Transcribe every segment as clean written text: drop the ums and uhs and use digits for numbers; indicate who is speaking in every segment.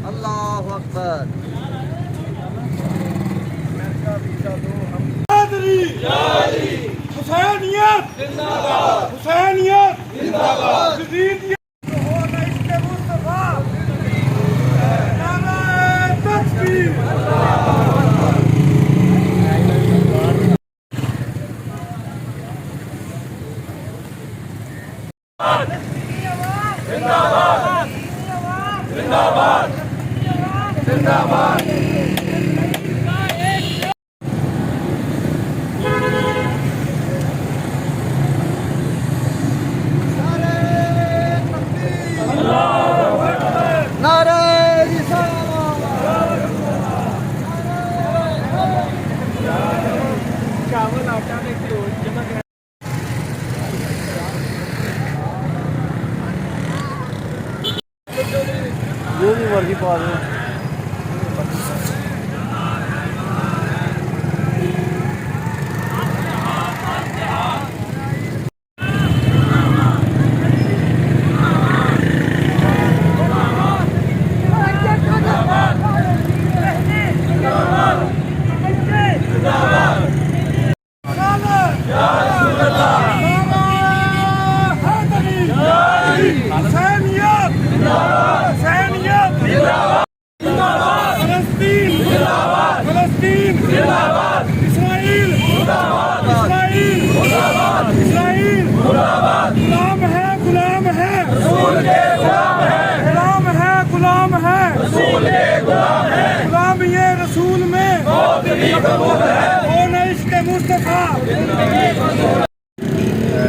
Speaker 1: اللہ اکبر.
Speaker 2: حسینیت حسینیت یزیدیت
Speaker 1: جو بھی مرضی پا دیں.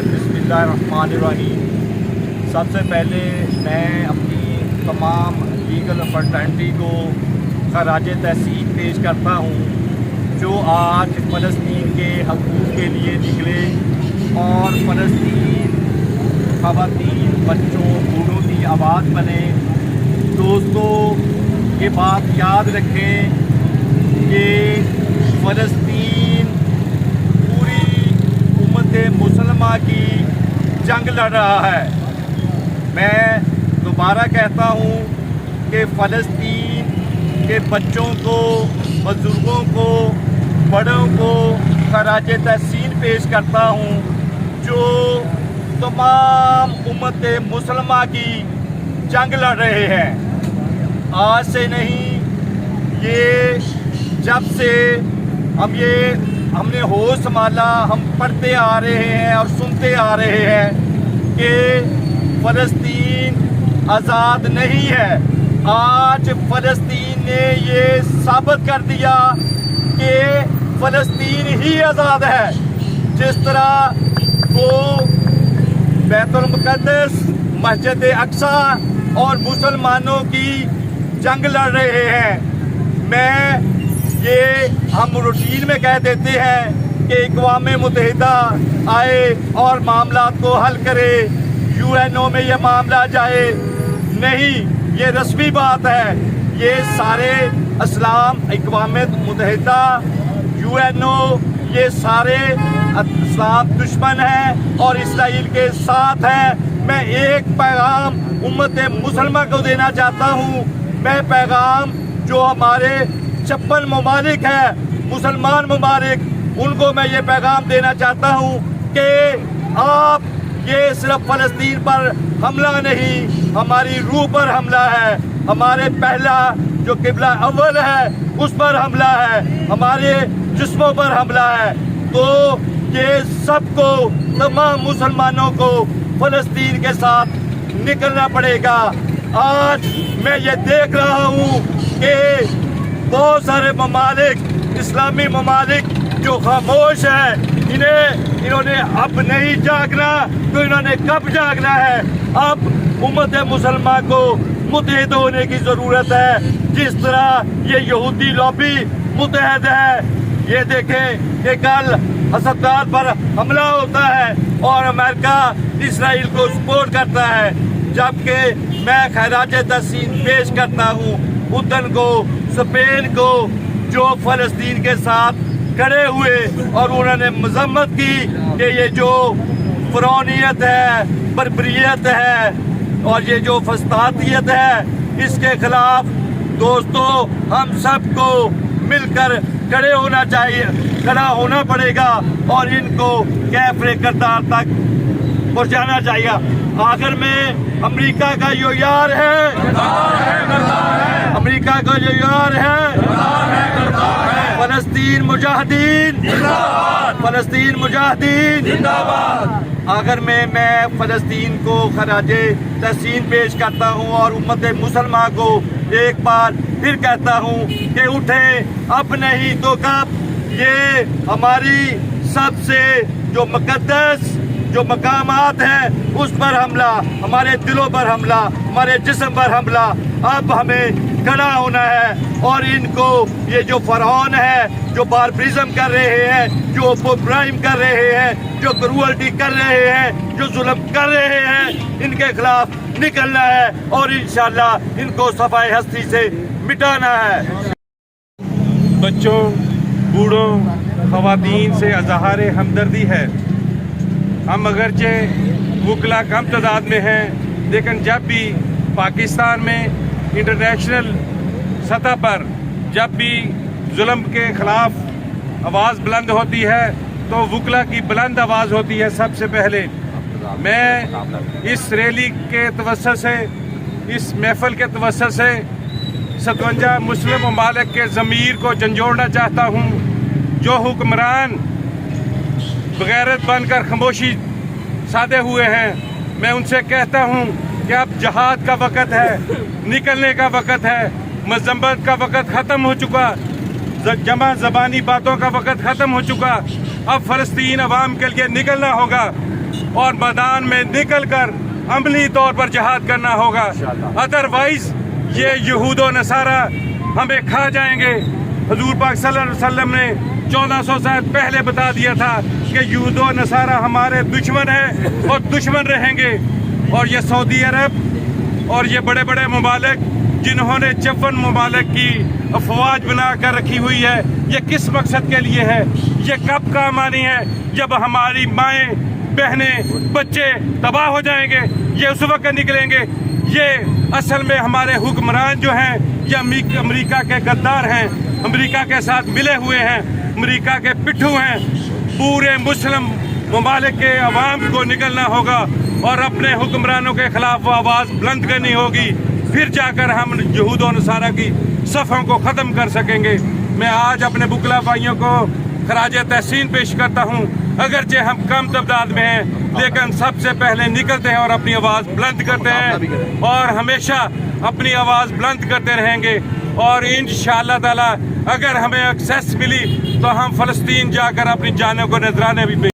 Speaker 3: بسم اللہ الرحمن الرحیم. سب سے پہلے میں اپنی تمام لیگل فرٹرنٹی کو خراج تحسین پیش کرتا ہوں جو آج فلسطین کے حقوق کے لیے نکلے اور فلسطین خواتین بچوں بوڑھوں کی آواز بنے. دوستو یہ بات یاد رکھیں کہ فلسطین پوری امت مسلمہ کی جنگ لڑ رہا ہے. میں دوبارہ کہتا ہوں کہ فلسطین کے بچوں کو، بزرگوں کو، بڑوں کو خراج تحسین پیش کرتا ہوں جو تمام امت مسلمہ کی جنگ لڑ رہے ہیں. آج سے نہیں، یہ جب سے ہم نے ہوش سنبھالا ہم پڑھتے آ رہے ہیں اور سنتے آ رہے ہیں کہ فلسطین آزاد نہیں ہے. آج فلسطین نے یہ ثابت کر دیا کہ فلسطین ہی آزاد ہے. جس طرح وہ بیت المقدس، مسجد اقصی اور مسلمانوں کی جنگ لڑ رہے ہیں. ہم روٹین میں کہہ دیتے ہیں کہ اقوام متحدہ آئے اور معاملات کو حل کرے، UN میں یہ معاملہ جائے. نہیں، یہ رسمی بات ہے. یہ سارے اسلام، اقوام متحدہ، UN، یہ سارے اسلام دشمن ہیں اور اسرائیل کے ساتھ ہیں. میں ایک پیغام امت مسلمہ کو دینا چاہتا ہوں. میں پیغام جو ہمارے 56 ممالک ہیں، مسلمان ممالک، ان کو میں یہ پیغام دینا چاہتا ہوں کہ آپ یہ صرف فلسطین پر حملہ نہیں، ہماری روح پر حملہ ہے، ہمارے پہلا جو قبلہ اول ہے اس پر حملہ ہے، ہمارے جسموں پر حملہ ہے. تو یہ سب کو، تمام مسلمانوں کو فلسطین کے ساتھ نکلنا پڑے گا. آج میں یہ دیکھ رہا ہوں کہ بہت سارے ممالک، اسلامی ممالک جو خاموش ہیں، انہوں نے اب نہیں جاگنا تو انہوں نے کب جاگنا ہے؟ اب امت مسلمہ کو متحد ہونے کی ضرورت ہے. جس طرح یہ یہودی لابی متحد ہے. یہ دیکھیں کہ کل ہسپتال پر حملہ ہوتا ہے اور امریکہ اسرائیل کو سپورٹ کرتا ہے، جبکہ میں خراج تحسین پیش کرتا ہوں اردن کو، اسپین کو، جو فلسطین کے ساتھ کھڑے ہوئے اور انہوں نے مذمت کی کہ یہ جو فرعونیت ہے، बर्बरियत है और ये जो फसादियत है, इसके खिलाफ दोस्तों हम सबको मिलकर खड़े होना चाहिए, खड़ा होना पड़ेगा और इनको कैफरे करतार तक पहुंचाना चाहिए। आखिर में अमेरिका का जो यार है, अमेरिका का जो यार है, फलस्तीन मुजाहिदीन जिंदाबाद, फलस्तीन मुजाहिदीन जिंदाबाद। आखिर में मैं फलस्तीन को खराजे तहसीन पेश करता हूँ और उम्मत मुसलमान को एक बार फिर कहता हूँ कि उठे अब नहीं तो कब, ये हमारी सबसे जो मुकद्दस जो मकामात हैं उस पर हमला, हमारे दिलों पर हमला, हमारे जिस्म पर हमला। अब हमें खड़ा होना है और इनको ये जो फरौन है, जो बारबरिज्म कर रहे हैं, जो क्राइम कर रहे हैं, जो क्रूअल्टी कर रहे हैं, जो जुल्म कर रहे हैं, इनके खिलाफ निकलना है और इंशाअल्लाह इनको सफाई हस्ती से मिटाना है।
Speaker 2: बच्चों, बूढ़ों, ख़वातीन से इज़हार हमदर्दी है। हम अगरचे वकला कम तादाद में हैं, लेकिन जब भी पाकिस्तान में इंटरनेशनल सतह पर जब भी जुल्म के ख़िलाफ़ आवाज़ बुलंद होती है तो वकला की बुलंद आवाज़ होती है सबसे पहले। मैं इस रैली के तवस्सुत से, इस महफिल के तवस्सुत से 57 मुस्लिम ममालिक के ज़मीर को झंझोड़ना चाहता हूँ। जो हुक्मरान बगैरत बनकर खामोशी साधे हुए हैं, मैं उनसे कहता हूँ कि अब जहाद का वक़्त है, निकलने का वक़्त है, मज़म्मत का वक़्त ख़त्म हो चुका, जमा ज़बानी बातों का वक़्त ख़त्म हो चुका। अब फ़लस्तीन अवाम के लिए निकलना होगा और मैदान में निकल कर अमली तौर पर जहाद करना होगा, अदरवाइज़ ये यहूद व नसारा हमें खा जाएंगे। हुज़ूर पाक सल्लल्लाहु अलैहि वसल्लम ने 1400 साल पहले बता दिया था कि यहूद व नसारा हमारे दुश्मन हैं और दुश्मन रहेंगे। और ये सऊदी अरब और ये बड़े बड़े ममालिक जिन्होंने 54 ममालिक की अफवाज बना कर रखी हुई है, ये किस मकसद के लिए है? ये कब काम आनी है? जब हमारी माएँ, बहनें, बच्चे तबाह हो जाएंगे, ये उस वक्त निकलेंगे। ये असल में हमारे हुक्मरान जो हैं ये अमेरिका के गद्दार हैं, अमेरिका के साथ मिले हुए हैं, अमेरिका के पिट्ठू हैं। पूरे मुस्लिम ममालिक के अवाम को निकलना होगा और अपने हुक्मरानों के खिलाफ वो आवाज़ बुलंद करनी होगी, फिर जाकर हम यहूद व नसारा की सफ़ों को ख़त्म कर सकेंगे। मैं आज अपने बुकला भाइयों को खराज तहसीन पेश करता हूँ। अगरचे हम कम तादाद में हैं, लेकिन सबसे पहले निकलते हैं और अपनी आवाज़ बुलंद करते हैं और हमेशा अपनी आवाज़ बुलंद करते रहेंगे। और इंशाअल्लाह ताला अगर हमें एक्सेस मिली तो हम फ़लस्तीन जाकर अपनी जानों को नजराने भी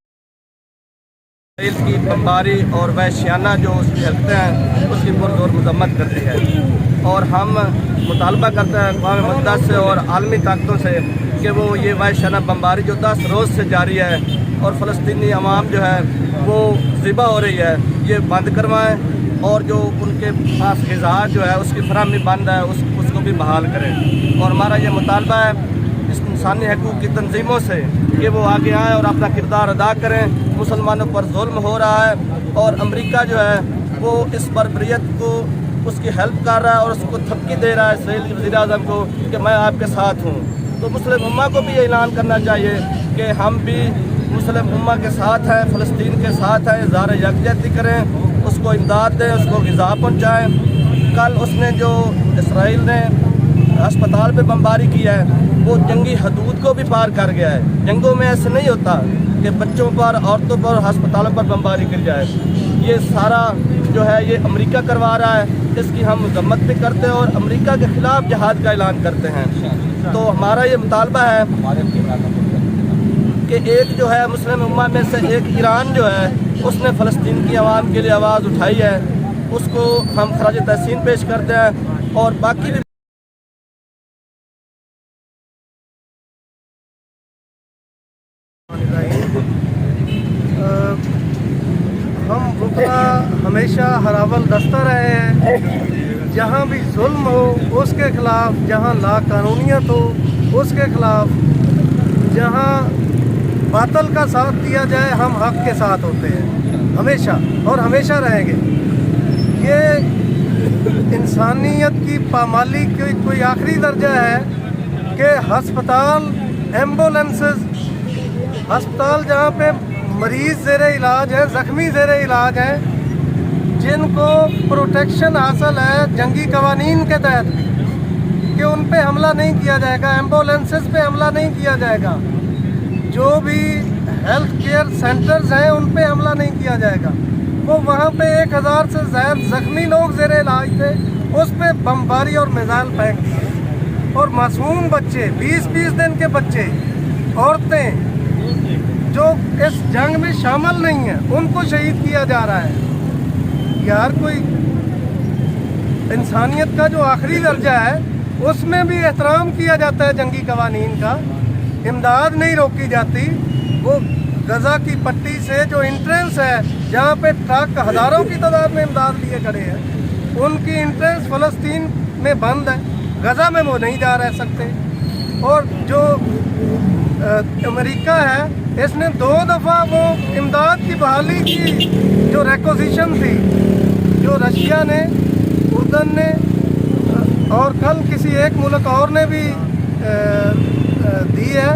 Speaker 1: की बमबारी और वहशियाना जो उसकी हरकतें हैं उसकी पुरजोर मजम्मत करती है और हम मुतालबा करते हैं अक़वाम मुत्तहिदा से और आलमी ताकतों से कि वो ये वहशियाना बमबारी जो 10 रोज़ से जारी है और फ़लस्तीनी अवाम जो है वो ज़िबा हो रही है, ये बंद करवाएं और जो उनके पास ग़िज़ा जो है उसकी फराहमी बंद है उसको भी बहाल करें। और हमारा ये मुतालबा है इस इंसानी हकूक़ की तंजीमों से कि वो आगे आएँ और अपना किरदार अदा करें। मुसलमानों पर जुल्म हो रहा है और अमेरिका जो है वो इस बर्बरियत को उसकी हेल्प कर रहा है और उसको धमकी दे रहा है इसराइल के वज़ीर आज़म को कि मैं आपके साथ हूँ। तो मुस्लिम उम्मा को भी ये ऐलान करना चाहिए कि हम भी मुस्लिम उम्मा के साथ हैं, फ़लस्तीन के साथ हैं, इज़हार यकजहती करें, उसको इमदाद दें, उसको ग़िज़ा पहुँचाएँ। कल उसने जो इसराइल ने अस्पताल पे बमबारी की है वो जंगी हदूद को भी पार कर गया है। जंगों में ऐसे नहीं होता कि बच्चों पर, औरतों पर, अस्पतालों पर बमबारी की जाए। ये सारा जो है ये अमेरिका करवा रहा है, इसकी हम मजम्मत भी करते हैं और अमेरिका के ख़िलाफ़ जहाद का ऐलान करते हैं। तो हमारा ये मुतालबा है कि एक जो है मुस्लिम उम्मा में से एक ईरान जो है उसने फ़लस्तीन की आवाम के लिए आवाज़ उठाई है, उसको हम खराज तहसीन पेश करते हैं। और बाकी भी
Speaker 4: हम वकला हमेशा हरावल दस्ता रहे हैं। जहाँ भी जुल्म हो उसके ख़िलाफ़, जहाँ लाकानूनियत हो उसके ख़िलाफ़, जहाँ बातिल का साथ दिया जाए हम हक़ के साथ होते हैं हमेशा। اور ہمیشہ رہیں گے۔ یہ انسانیت کی پامالی کی کوئی آخری درجہ ہے کہ ہسپتال، ایمبولینسز، ہسپتال جہاں پہ مریض زیر علاج ہے، زخمی زیر علاج ہے، جن کو پروٹیکشن حاصل ہے جنگی قوانین کے تحت بھی کہ ان پہ حملہ نہیں کیا جائے گا، ایمبولینسز پہ حملہ نہیں کیا جائے گا، جو بھی ہیلتھ کیئر سینٹرز ہیں ان پہ حملہ نہیں کیا جائے گا۔ وہ وہاں پہ 1000 سے زائد زخمی لوگ زیر علاج تھے، اس پہ بمباری اور میزائل پھینک دیے، اور معصوم بچے، 20-20 دن کے بچے، عورتیں جو اس جنگ میں شامل نہیں ہیں، ان کو شہید کیا جا رہا ہے۔ یار کوئی انسانیت کا جو آخری درجہ ہے اس میں بھی احترام کیا جاتا ہے جنگی قوانین کا، امداد نہیں روکی جاتی۔ وہ غزہ کی پٹی سے جو انٹرنس ہے جہاں پہ ٹرک ہزاروں کی تعداد میں امداد لیے کھڑے ہیں، ان کی انٹرنس فلسطین میں بند ہے، غزہ میں وہ نہیں جا رہ سکتے۔ اور جو امریکہ ہے، اس نے 2 دفعہ وہ امداد کی بحالی کی جو ریکوزیشن تھی، جو رشیا نے، اردن نے اور کل کسی ایک ملک اور نے بھی دی ہے،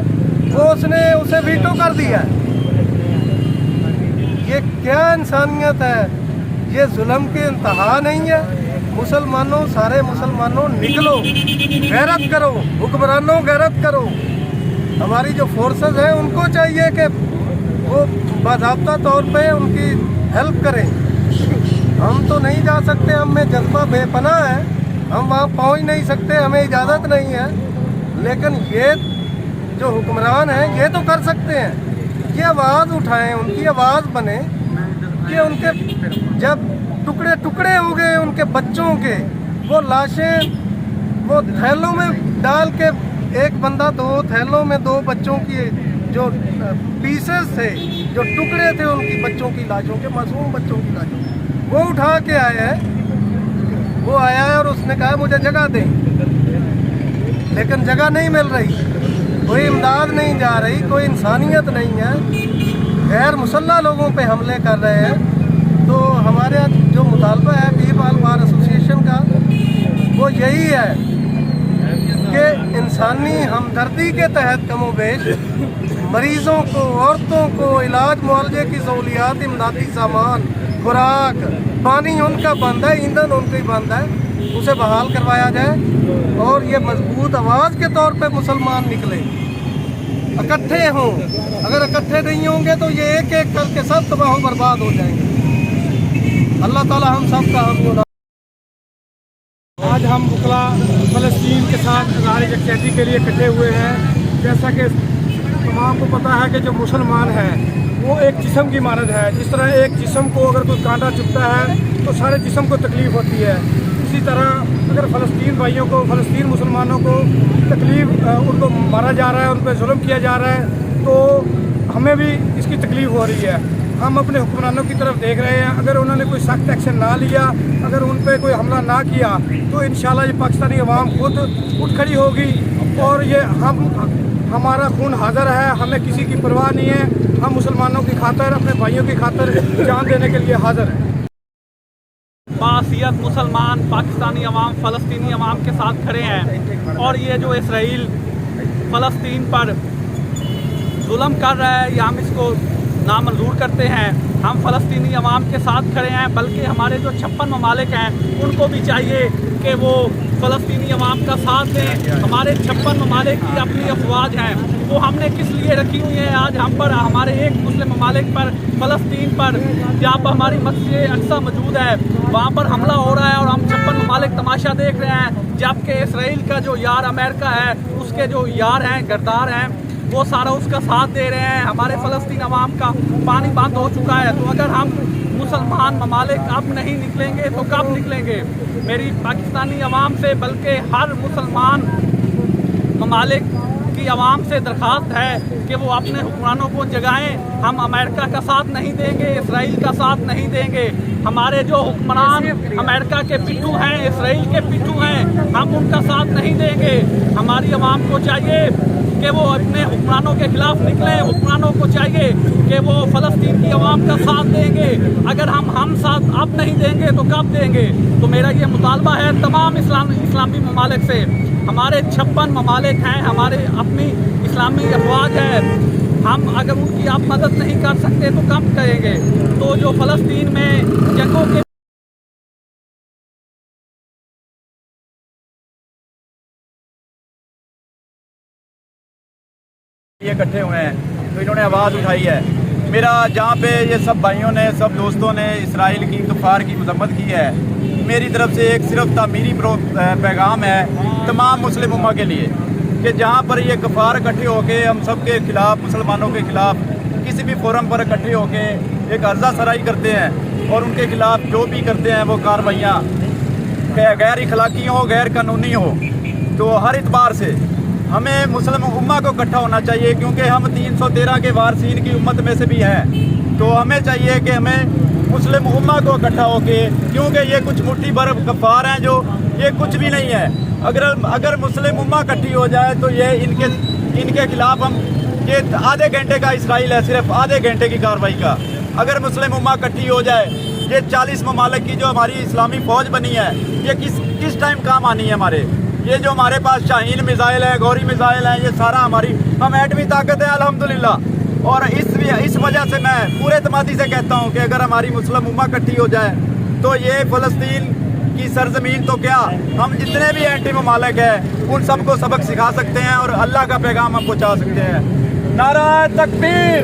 Speaker 4: وہ اس نے اسے ویٹو کر دیا ہے۔ یہ کیا انسانیت ہے؟ یہ ظلم کی انتہا نہیں ہے؟ مسلمانوں، سارے مسلمانوں نکلو، غیرت کرو، حکمرانوں غیرت کرو۔ ہماری جو فورسز ہیں ان کو چاہیے کہ وہ باضابطہ طور پہ ان کی ہیلپ کریں۔ ہم تو نہیں جا سکتے، ہم میں جذبہ بے پناہ ہے، ہم وہاں پہنچ نہیں سکتے، ہمیں اجازت نہیں ہے، لیکن یہ جو حکمران ہیں یہ تو کر سکتے ہیں۔ یہ آواز اٹھائیں، ان کی آواز بنے کہ ان کے جب ٹکڑے ٹکڑے ہو گئے ان کے بچوں کے، وہ لاشیں وہ تھیلوں میں ڈال کے، ایک بندہ 2 تھیلوں میں 2 بچوں کی جو پیسز تھے، جو ٹکڑے تھے ان کی بچوں کی لاشوں کے، معصوم بچوں کی لاشوں، وہ اٹھا کے آیا ہے۔ وہ آیا ہے اور اس نے کہا مجھے جگہ دیں، لیکن جگہ نہیں مل رہی، کوئی امداد نہیں جا رہی، کوئی انسانیت نہیں ہے، غیر مسلح لوگوں پہ حملے کر رہے ہیں۔ تو ہمارے جو مطالبہ ہے بیربال بار ایسوسیشن کا، وہ یہی ہے کہ انسانی ہمدردی کے تحت کم و بیش مریضوں کو، عورتوں کو علاج معالجے کی سہولیات، امدادی سامان، خوراک، پانی ان کا بند ہے، ایندھن ان کا ہی بند ہے، اسے بحال کروایا جائے، اور یہ مضبوط آواز کے طور پہ مسلمان نکلے، اکٹھے ہوں۔ اگر اکٹھے نہیں ہوں گے تو یہ ایک ایک کر کے سب تباہ و برباد ہو جائیں گے۔ اللہ تعالی ہم سب کا حامی ہونا۔
Speaker 5: آج ہم وکلا فلسطین کے ساتھ اظہار یکجہتی کے لیے اکٹھے ہوئے ہیں۔ جیسا کہ تمام کو پتہ ہے کہ جو مسلمان ہیں وہ ایک جسم کی مانند ہے، جس طرح ایک جسم کو اگر کوئی کانٹا چبھتا ہے تو سارے جسم کو تکلیف ہوتی ہے، اسی طرح اگر فلسطین بھائیوں کو، فلسطین مسلمانوں کو تکلیف، ان کو مارا جا رہا ہے، ان پہ ظلم کیا جا رہا ہے، تو ہمیں بھی اس کی تکلیف ہو رہی ہے۔ ہم اپنے حکمرانوں کی طرف دیکھ رہے ہیں، اگر انہوں نے کوئی سخت ایکشن نہ لیا، اگر ان پہ کوئی حملہ نہ کیا تو انشاءاللہ یہ پاکستانی عوام خود اٹھ کھڑی ہوگی، اور یہ ہمارا خون حاضر ہے، ہمیں کسی کی پرواہ نہیں ہے، ہم مسلمانوں کی خاطر، اپنے بھائیوں کی خاطر جان دینے کے لیے حاضر ہیں۔
Speaker 6: باحثیت مسلمان پاکستانی عوام فلسطینی عوام کے ساتھ کھڑے ہیں، اور یہ جو اسرائیل فلسطین پر ظلم کر رہا ہے، یہ ہم اس کو نامنظور کرتے ہیں۔ ہم فلسطینی عوام کے ساتھ کھڑے ہیں، بلکہ ہمارے جو 56 ممالک ہیں ان کو بھی چاہیے کہ وہ فلسطینی عوام کا ساتھ دیں۔ ہمارے 56 ممالک کی اپنی افواج ہیں، وہ ہم نے کس لیے رکھی ہوئی ہیں؟ آج ہم پر، ہمارے ایک مسلم ممالک پر، فلسطین پر، جہاں پر ہماری مسجد اقصیٰ موجود ہے، وہاں پر حملہ ہو رہا ہے اور ہم 56 ممالک تماشا دیکھ رہے ہیں، جبکہ اسرائیل کا جو یار امریکہ ہے، اس کے جو یار ہیں، گردار ہیں، وہ سارا اس کا ساتھ دے رہے ہیں۔ ہمارے فلسطین عوام کا پانی بند ہو چکا ہے، تو اگر ہم مسلمان ممالک اب نہیں نکلیں گے تو کب نکلیں گے؟ میری پاکستانی عوام سے، بلکہ ہر مسلمان ممالک کی की आवाम से दरख्वास्त है कि वो अपने हुक्मरानों को जगाएं। हम अमेरिका का साथ नहीं देंगे, इसराइल का साथ नहीं देंगे। हमारे जो हुक्मरान अमेरिका के पिट्ठू हैं, इसराइल के पिट्ठू हैं, हम उनका साथ नहीं देंगे। हमारी आवाम को चाहिए कि वो अपने हुक्मरानों के खिलाफ निकलें। हुक्मरानों को चाहिए कि वो फ़लस्तीन की आवाम का साथ देंगे। अगर हम साथ अब नहीं देंगे तो कब देंगे? तो मेरा ये मुतालबा है तमाम इस्लामी ममालिक से। हमारे 56 ममालिक हैं, हमारे अपनी इस्लामी अफवाज है। हम अगर उनकी आप मदद नहीं कर सकते तो कब करेंगे? तो जो फ़लस्तीन में जंगों के
Speaker 3: ये इकट्ठे हुए हैं तो इन्होंने आवाज़ उठाई है। मेरा जहाँ पे ये सब भाइयों ने, सब दोस्तों ने इसराइल की कुफार की मजम्मत की है, मेरी तरफ से एक सिर्फ तामीरी पैगाम है तमाम मुस्लिम उम्मा के लिए कि जहाँ पर ये कुफार इकट्ठे होके हम सब के ख़िलाफ़, मुसलमानों के ख़िलाफ़ किसी भी फोरम पर इकट्ठे होके एक अर्जा सराई करते हैं और उनके ख़िलाफ़ जो भी करते हैं वो कार्रवाइयाँ गैर इखलाकी हो, गैर कानूनी हो, तो हर एतबार से हमें मुस्लिम उम्मा को इकट्ठा होना चाहिए, क्योंकि हम 313 के वारसीन की उम्मत में से भी हैं। तो हमें चाहिए कि हमें मुस्लिम उम्मा को इकट्ठा होके, क्योंकि ये कुछ मुट्ठी भर कफ़ार हैं जो ये कुछ भी नहीं है। अगर मुस्लिम उम्मा इकट्ठी हो जाए तो ये इनके खिलाफ हम ये आधे घंटे का इसराइल है, सिर्फ आधे घंटे की कार्रवाई का। अगर मुस्लिम उम्मा इकट्ठी हो जाए, ये 40 ममालिक की जो हमारी इस्लामी फ़ौज बनी है, ये किस टाइम काम आनी है हमारे? ये जो हमारे पास शाहीन मिसाइल है, गौरी मिसाइल है, ये सारा हम एटमी ताकत है अल्हम्दुलिल्लाह। और इस वजह से मैं पूरे एतमादी से कहता हूँ कि अगर हमारी मुस्लिम उम्मा इकट्ठी हो जाए तो ये फ़लस्तीन की सरजमीन तो क्या, हम जितने भी एंटी ममालिक हैं उन सबको सबक सिखा सकते हैं और अल्लाह का पैगाम हम पहुँचा सकते हैं। नारा तकबीर।